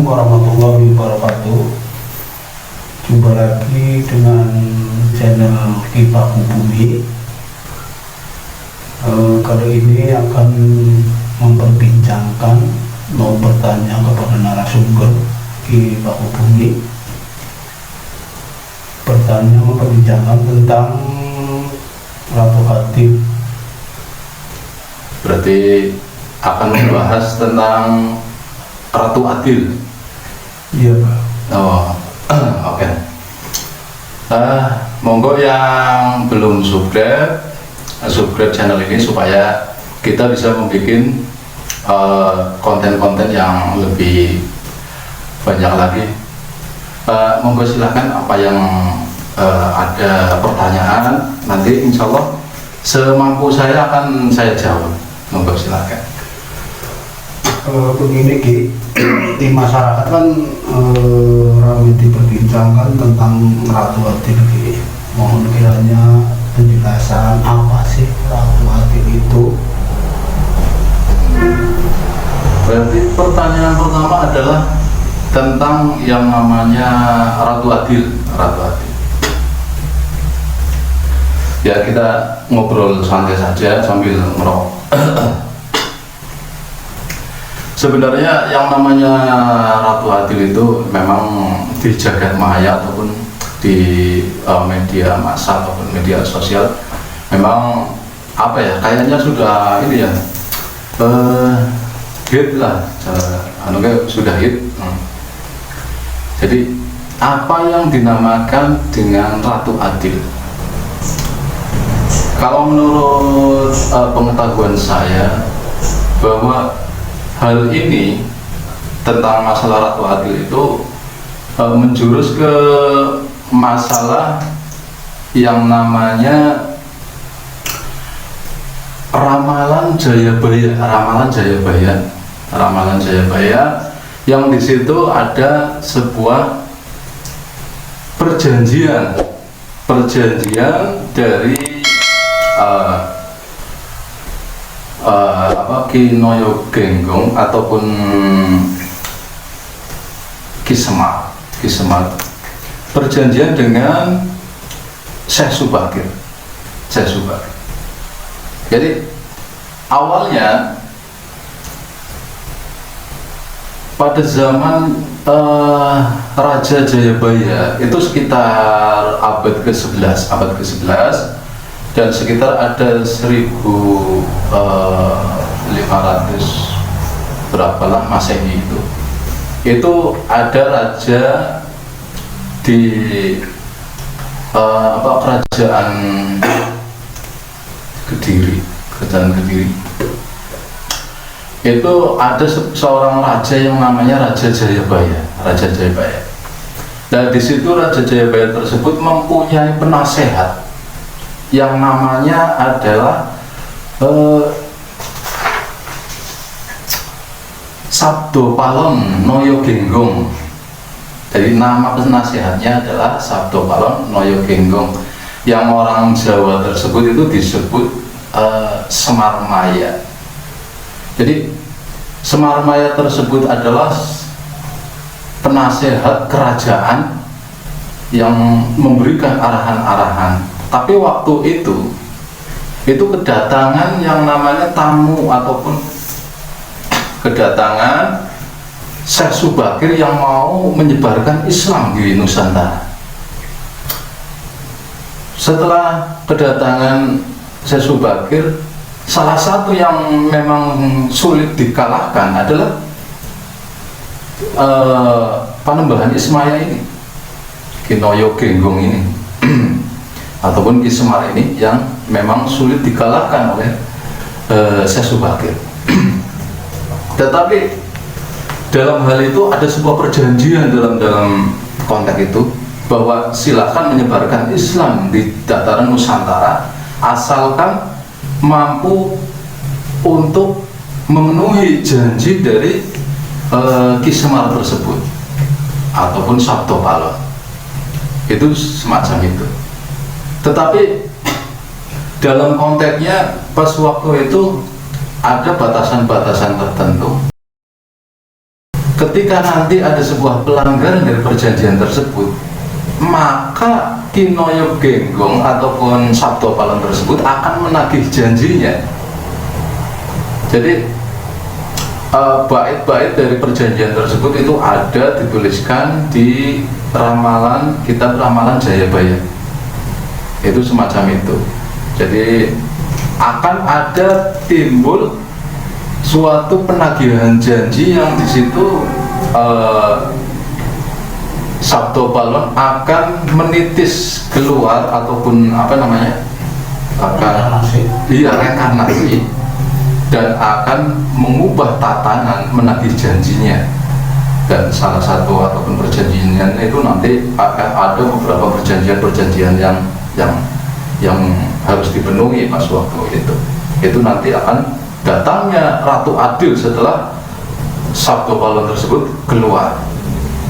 warahmatullahi wabarakatuh. Jumpa lagi dengan channel Kipaku Bumi. Kali ini akan memperbincangkan, mau bertanya kepada narasumber Kipaku Bumi. Memperbincangkan tentang Ratu Hatib. Berarti akan membahas tentang Ratu Adil. Iya, Pak. Oh, oke. Monggo yang belum subscribe channel ini supaya kita bisa membuat konten-konten yang lebih banyak lagi. Monggo silahkan apa yang ada pertanyaan, nanti insya Allah semampu saya akan saya jawab. Monggo silahkan. Begini Ki, di masyarakat kan ramai diperbincangkan tentang Ratu Adil Ki. Mohon kiranya penjelasan apa sih Ratu Adil itu? Berarti pertanyaan pertama adalah tentang yang namanya Ratu Adil. Ratu Adil. Ya, kita ngobrol santai saja sambil ngerokok. Sebenarnya yang namanya Ratu Adil itu memang di jagat maya ataupun di media massa ataupun media sosial memang apa ya, kayaknya sudah ini ya hit lah, sudah hit. Jadi apa yang dinamakan dengan Ratu Adil? Kalau menurut pengetahuan saya, bahwa hal ini tentang masalah Ratu Adil itu menjurus ke masalah yang namanya ramalan Jayabaya, yang di situ ada sebuah perjanjian dari Ki Noyo Genggong ataupun Ki Semar, perjanjian dengan Syekh Subakir. Jadi awalnya pada zaman Raja Jayabaya itu sekitar abad ke-11, dan sekitar ada 1500 berapalah Masehi itu ada raja di kerajaan Kediri. Itu ada seorang raja yang namanya Raja Jayabaya. Dan di situ Raja Jayabaya tersebut mempunyai penasehat yang namanya adalah Sabdo Palon Noyo Genggong. Jadi nama penasehatnya adalah Sabdo Palon Noyo Genggong, yang orang Jawa tersebut itu disebut Semar Maya. Jadi Semar Maya tersebut adalah penasehat kerajaan yang memberikan arahan-arahan. Tapi waktu itu kedatangan yang namanya tamu ataupun kedatangan Syekh Subakir yang mau menyebarkan Islam di Nusantara. Setelah kedatangan Syekh Subakir, salah satu yang memang sulit dikalahkan adalah Panembahan Ismaya ini, Ki Noyo Genggong ini ataupun Ki Semar ini, yang memang sulit dikalahkan oleh Syekh Subakir. Tetapi dalam hal itu ada sebuah perjanjian dalam konteks itu, bahwa silakan menyebarkan Islam di dataran Nusantara asalkan mampu untuk memenuhi janji dari Ki Semar tersebut ataupun Sabdo Palon. Itu semacam itu. Tetapi dalam konteksnya pas waktu itu ada batasan-batasan tertentu ketika nanti ada sebuah pelanggaran dari perjanjian tersebut, maka Kinoyo Genggong ataupun Sabto Palon tersebut akan menagih janjinya. Jadi bait-bait dari perjanjian tersebut itu ada dituliskan di ramalan, kitab ramalan Jayabaya. Itu semacam itu. Jadi akan ada timbul suatu penagihan janji yang di situ Sabto Palon akan menitis keluar ataupun reinkarnasi dan akan mengubah tatanan menagih janjinya. Dan salah satu ataupun perjanjian itu nanti akan ada beberapa perjanjian yang harus dipenuhi pas waktu itu nanti akan datangnya Ratu Adil setelah Sabto Palon tersebut keluar.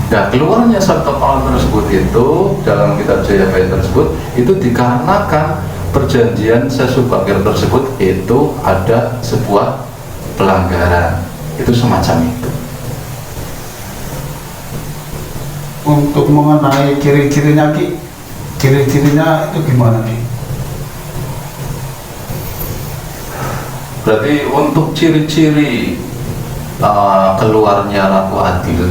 Nah, keluarnya Sabto Palon tersebut itu dalam kitab Jayabaya tersebut itu dikarenakan perjanjian Sesubagir tersebut itu ada sebuah pelanggaran, itu semacam itu. Untuk mengenai ciri-cirinya Ki, ciri-cirinya itu gimana Ki? Berarti untuk ciri-ciri keluarnya Ratu Adil,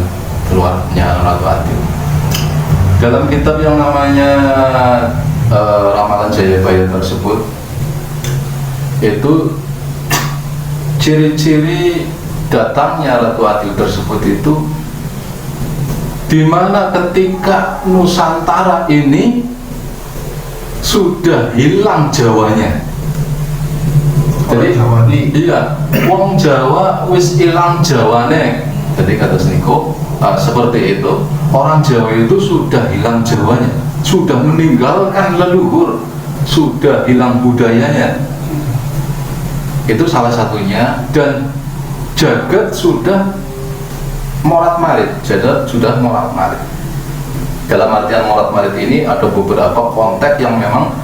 dalam kitab yang namanya Ramalan Jayabaya tersebut itu ciri-ciri datangnya Ratu Adil tersebut itu dimana ketika Nusantara ini sudah hilang Jawanya. Jadi iya, wong Jawa wis ilang Jawane. Jadi kata Seniko seperti itu, orang Jawa itu sudah hilang Jawanya, sudah meninggalkan leluhur, sudah hilang budayanya. Itu salah satunya. Dan jagat sudah morat-marit, jagat sudah morat-marit. Dalam artian morat-marit ini ada beberapa konteks yang memang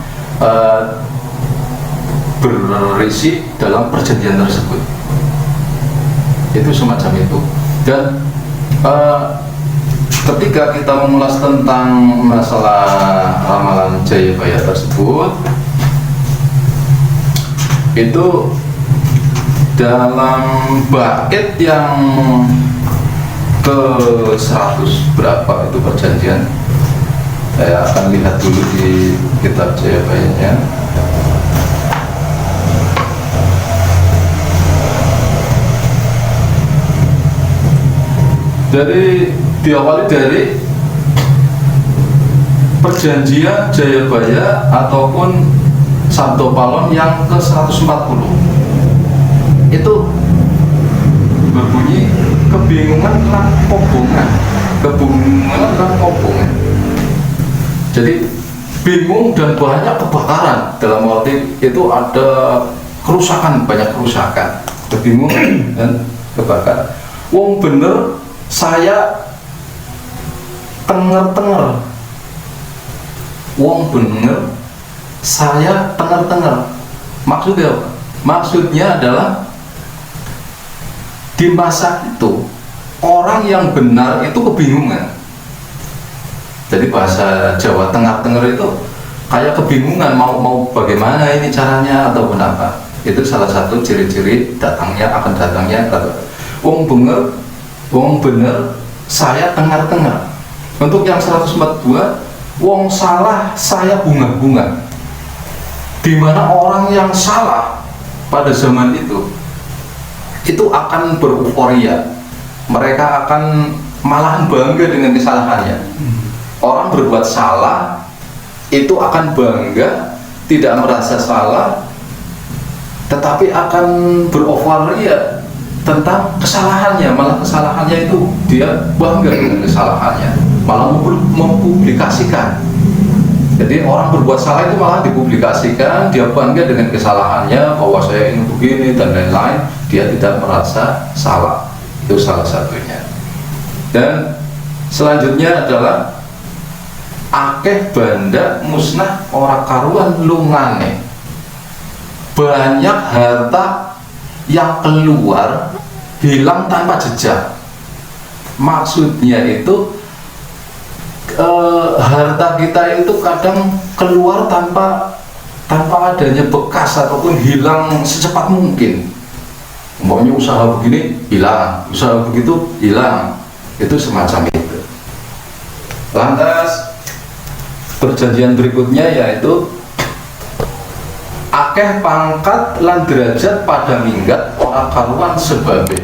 berisi dalam perjanjian tersebut. Itu semacam itu. Dan ketika kita mengulas tentang masalah ramalan Jayabaya tersebut, itu dalam bait yang ke 100 berapa itu perjanjian, saya akan lihat dulu di kitab Jayabayanya. Jadi diawali dari perjanjian Jayabaya ataupun Sabto Palon yang ke 140 itu berbunyi kebingungan lan kobongan. Jadi bingung dan banyak kebakaran, dalam arti itu ada kerusakan, banyak kerusakan, kebingungan dan kebakaran. Wong bener saya tenger-tenger, wong bener saya tenger-tenger. Maksudnya apa? Maksudnya adalah di masa itu orang yang benar itu kebingungan. Jadi bahasa Jawa tengah-tengah itu kayak kebingungan mau bagaimana ini caranya ataupun apa. Itu salah satu ciri-ciri akan datangnya wong bener saya tengah-tengah. Untuk yang 142, wong salah saya bunga-bunga. Di mana orang yang salah pada zaman itu akan beruforia. Mereka akan malahan bangga dengan kesalahannya. Orang berbuat salah itu akan bangga, tidak merasa salah, tetapi akan beruforia tentang kesalahannya. Malah kesalahannya itu dia bangga dengan kesalahannya, malah mempublikasikan. Jadi orang berbuat salah itu malah dipublikasikan, dia bangga dengan kesalahannya, bahwa saya ini begini dan lain-lain. Dia tidak merasa salah. Itu salah satunya. Dan selanjutnya adalah akeh banda musnah ora karuan lungane. Banyak harta yang keluar hilang tanpa jejak. Maksudnya itu harta kita itu kadang keluar tanpa adanya bekas ataupun hilang secepat mungkin. Umpamanya usaha begini hilang, usaha begitu hilang, itu semacam itu. Lantas perjanjian berikutnya yaitu akeh pangkat lan derajat pada minggat ora karuan sebabnya.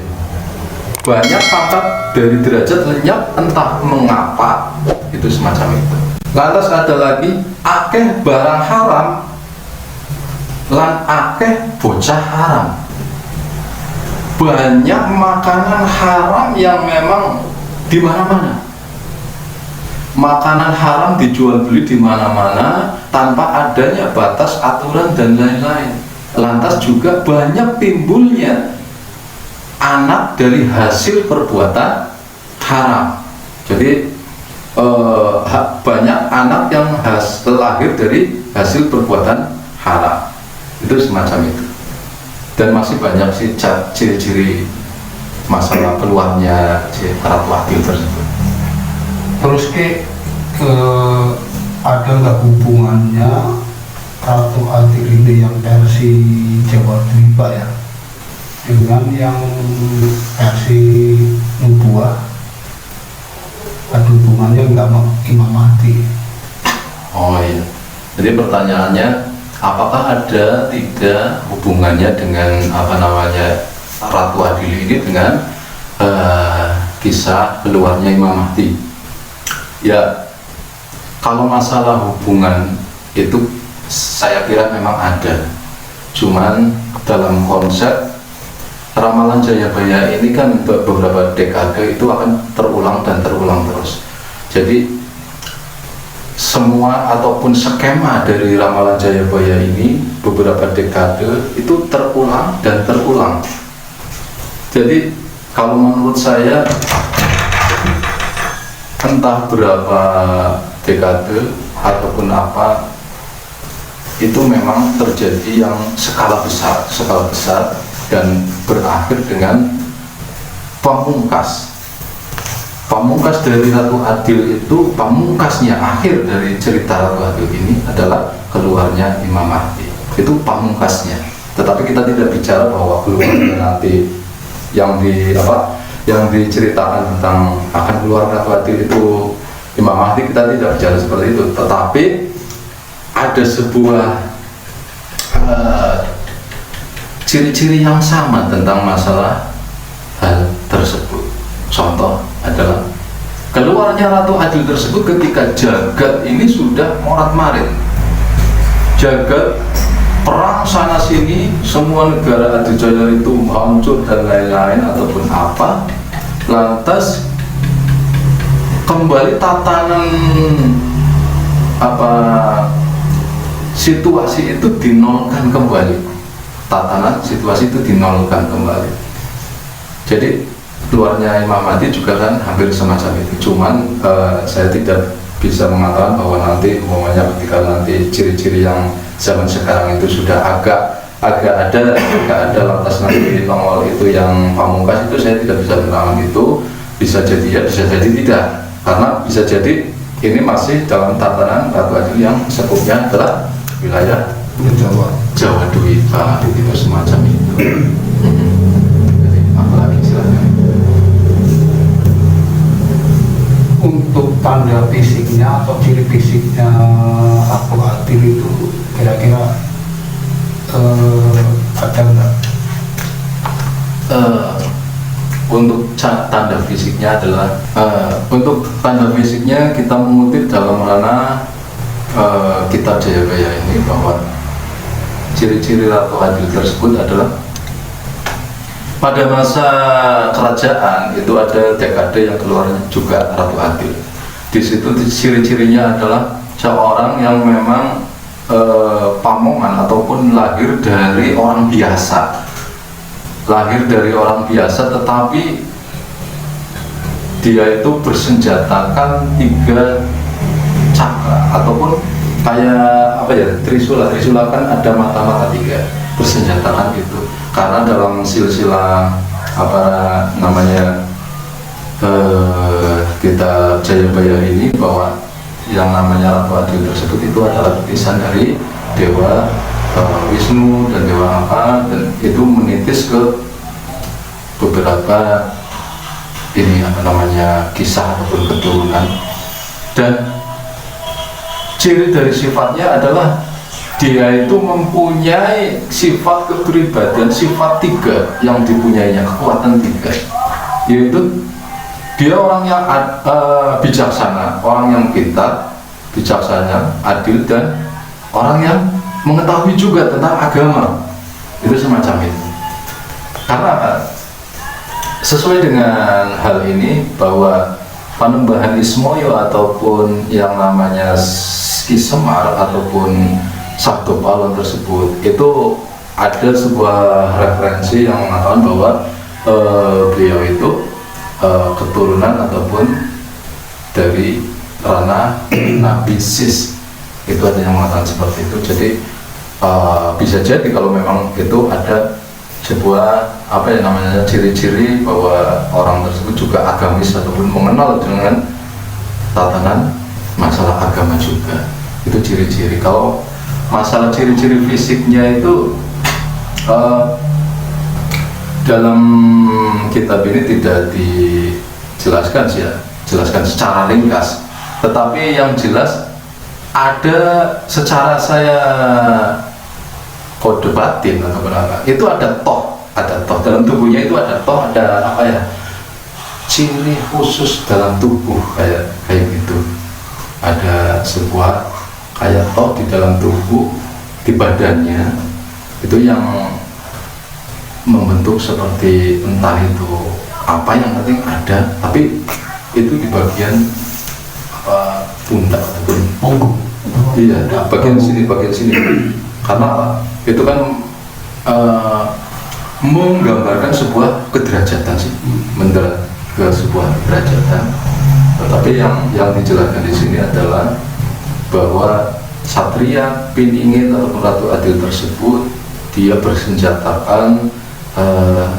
Banyak pangkat dari derajat lenyap entah mengapa, itu semacam itu. Lantas ada lagi akeh barang haram lan akeh bocah haram. Banyak makanan haram yang memang di mana-mana. Makanan haram dijual beli di mana-mana tanpa adanya batas, aturan dan lain-lain. Lantas juga banyak timbulnya anak dari hasil perbuatan haram. Jadi banyak anak yang lahir dari hasil perbuatan haram. Itu semacam itu. Dan masih banyak sih ciri-ciri masalah keluarnya si ratu adil tersebut. Terus ada nggak hubungannya ratu adil ini yang versi Jawa Dwipa ya dengan yang versi Nubuah? Ada hubungannya nggak sama Imam Mahdi? Oh iya. Jadi pertanyaannya, apakah ada tidak hubungannya dengan Ratu Adil ini dengan kisah keluarnya Imam Mahdi? Ya, kalau masalah hubungan itu saya kira memang ada. Cuman dalam konsep ramalan Jayabaya ini kan untuk beberapa dekade itu akan terulang dan terulang terus. Jadi semua ataupun skema dari ramalan Jayabaya ini beberapa dekade itu terulang dan terulang. Jadi kalau menurut saya entah berapa dekade ataupun apa, itu memang terjadi yang skala besar dan berakhir dengan pamungkas dari Ratu Adil. Itu pamungkasnya, akhir dari cerita Ratu Adil ini adalah keluarnya Imam Mahdi. Itu pamungkasnya. Tetapi kita tidak bicara bahwa keluarnya nanti yang diceritakan tentang akan keluar Ratu Adil itu Imam Mahdi, kita tidak bicara seperti itu. Tetapi ada sebuah ciri-ciri yang sama tentang masalah hal tersebut. Contoh adalah keluarnya Ratu Adil tersebut ketika jagat ini sudah morat-marit. Jagat perang sana sini, semua negara adijaya itu hancur dan lain-lain ataupun apa. Lantas kembali tatanan situasi itu dinolkan kembali. Tatanan situasi itu dinolkan kembali. Jadi keluarnya Imam Mahdi juga kan hampir semacam itu. Cuman saya tidak bisa mengatakan bahwa nanti umumnya ketika nanti ciri-ciri yang zaman sekarang itu sudah agak ada lantas nanti nongol itu yang pamungkas, itu saya tidak bisa menerangkan. Itu bisa jadi ya, bisa jadi tidak, karena bisa jadi ini masih dalam tatanan Ratu Adil yang sebutnya adalah wilayah Jawa Dwipa, itu semacam itu. Jadi apalagi silakan. Untuk tanda fisiknya atau ciri fisiknya Ratu Adil itu kira-kira ada enggak? Untuk tanda fisiknya adalah untuk tanda fisiknya kita mengutip dalam mana kitab Jayabaya ini, bahwa ciri-ciri Ratu Adil tersebut adalah pada masa kerajaan itu ada dekade yang keluarnya juga Ratu Adil. Di situ ciri-cirinya adalah seorang yang memang pamongan ataupun lahir dari orang biasa, tetapi dia itu bersenjatakan 3 cakra ataupun kayak trisula kan ada mata-mata 3, bersenjatakan gitu. Karena dalam silsilah kita Jayabaya ini bahwa yang namanya Ratu Adil tersebut itu adalah titisan dari Dewa Wisnu dan Dewa apa, dan itu menitis ke beberapa ini apa namanya kisah ataupun keturunan. Dan ciri dari sifatnya adalah dia itu mempunyai sifat kepribadian, sifat tiga yang dipunyainya, kekuatan tiga, yaitu dia orang yang bijaksana, orang yang pintar, bijaksana, adil, dan orang yang mengetahui juga tentang agama. Itu semacam itu. Karena sesuai dengan hal ini bahwa Panembahan Ismoyo ataupun yang namanya Ki Semar ataupun Sabdo Palon tersebut itu ada sebuah referensi yang mengatakan bahwa beliau itu keturunan ataupun dari ranah Nabi Sis. Itu ada yang mengatakan seperti itu. Jadi bisa jadi kalau memang itu ada sebuah apa ya namanya ciri-ciri bahwa orang tersebut juga agamis ataupun mengenal dengan tatanan masalah agama juga. Itu ciri-ciri. Kalau masalah ciri-ciri fisiknya itu dalam kitab ini tidak dijelaskan sih ya, jelaskan secara ringkas. Tetapi yang jelas ada secara saya kode batin atau apa, itu ada toh dalam tubuhnya, itu ada toh, ada apa ya, ciri khusus dalam tubuh kayak gitu. Ada sebuah kayak toh di dalam tubuh, di badannya itu yang membentuk seperti entah itu apa yang penting ada, tapi itu di bagian apa pundak ataupun punggung. Iya, bagian sini karena apa? Itu kan menggambarkan sebuah kederajatan sih, mendarat ke sebuah kederajatan. Tetapi yang dijelaskan di sini adalah bahwa Satria Piningit ataupun Ratu Adil tersebut dia bersenjatakan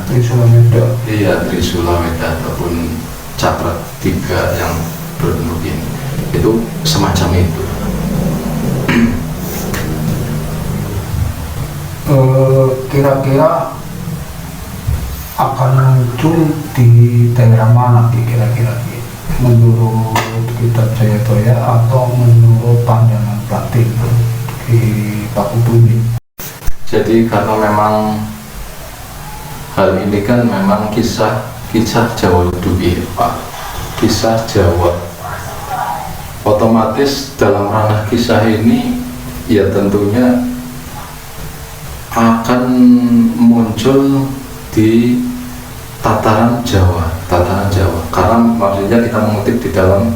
Trisula Weda. Iya, Trisula Weda ataupun cakra tiga yang berbentuk ini. Itu semacam itu. Kira-kira akan muncul di daerah mana kira-kira menurut kitab Jayabaya atau menurut pandangan Batin di Pakubumi? Jadi karena memang hal ini kan memang kisah Jawa Dubi, Pak, kisah Jawa, otomatis dalam ranah kisah ini ya tentunya akan muncul di tataran Jawa, karena maksudnya kita mengutip di dalam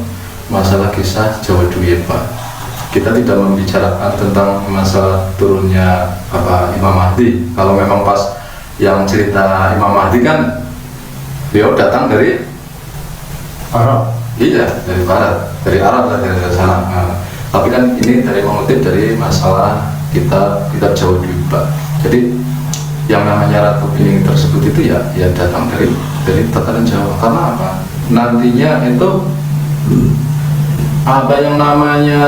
masalah kisah Jawa Dubi, Pak. Kita tidak membicarakan tentang masalah turunnya apa Imam Mahdi. Kalau memang pas yang cerita Imam Mahdi kan beliau datang dari Arab. Iya, dari barat, dari Arab lah, dari sana. Nah, tapi kan ini dari mengutip dari masalah kitab Jawa Dubi, Pak. Jadi yang namanya Ratu Pining tersebut itu ya datang dari tataran Jawa. Karena apa? Nantinya itu apa yang namanya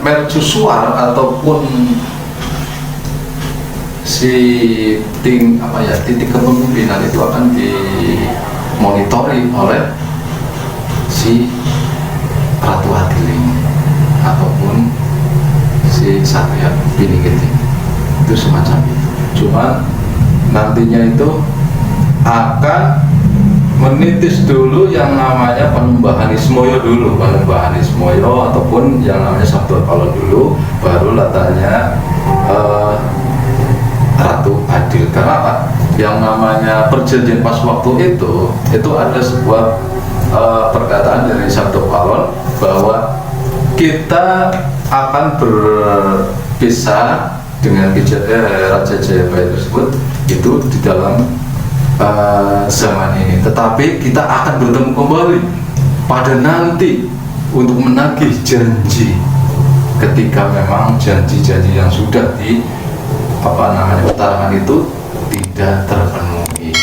mercusuar ataupun si titik kepemimpinan itu akan dimonitori oleh si Ratu Adil ini ataupun si Satria Piningit ini. Itu semacam itu. Cuma nantinya itu akan menitis dulu yang namanya Panembahan Ismoyo dulu, Panembahan Ismoyo ataupun yang namanya Sabdo Palon dulu, baru letaknya Ratu Adil. Karena apa? Yang namanya perjanjian pas waktu itu ada sebuah perkataan dari Sabdo Palon bahwa kita akan berpisah dengan Raja Jayabaya tersebut itu di dalam zaman ini, tetapi kita akan bertemu kembali pada nanti untuk menagih janji ketika memang janji-janji yang sudah utarakan itu tidak terpenuhi.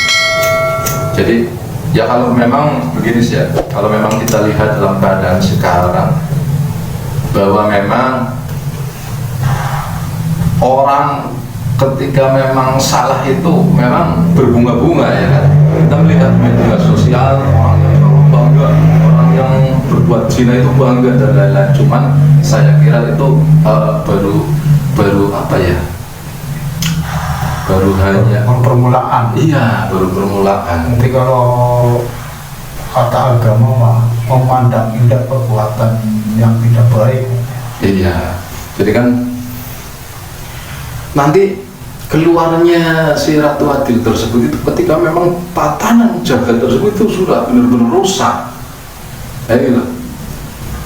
Jadi Ya kalau memang begini sih ya, kalau memang kita lihat dalam keadaan sekarang bahwa memang orang ketika memang salah itu memang berbunga-bunga ya kan. Kita melihat media sosial orang yang bangga, orang yang berbuat zina itu bangga dan lain-lain. Cuman saya kira itu baru apa ya? Baru hanya permulaan. iya, baru permulaan. Nanti kalau kata agama mah memandang indah perbuatan yang tidak baik. Iya, jadi kan nanti keluarnya si Ratu Adil tersebut itu ketika memang tatanan jagat tersebut itu sudah benar-benar rusak. Gitu.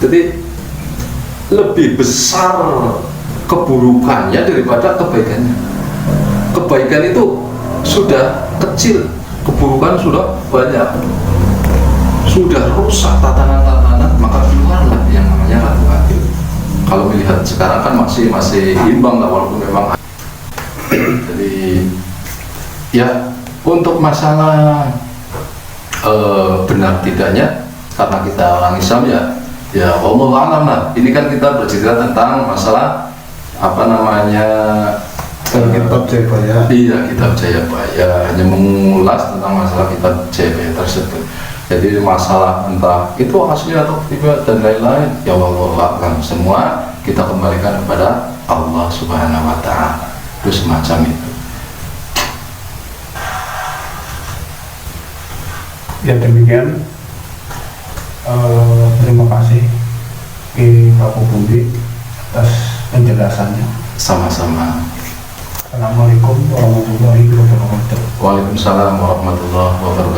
Jadi lebih besar keburukannya daripada kebaikannya. Kebaikan itu sudah kecil, keburukan sudah banyak, sudah rusak tatanan-tatanan, maka keluarlah yang namanya Ratu Adil. Kalau melihat sekarang kan masih imbang lah, walaupun memang jadi ya untuk masalah benar tidaknya, karena kita orang Islam ya Allah alam lah. Ini kan kita bercerita tentang masalah apa namanya Kitab Jayabaya. iya, kitab Jayabaya, hanya mengulas tentang masalah kitab Jayabaya tersebut. Jadi masalah entah itu asli atau tidak dan lain-lain, ya Allah alam, semua kita kembalikan kepada Allah Subhanahu wa Ta'ala. Itu semacam itu. Ya demikian. Terima kasih Ki Pak Budi atas penjelasannya. Sama-sama. Assalamualaikum warahmatullahi wabarakatuh. Waalaikumsalam warahmatullahi wabarakatuh.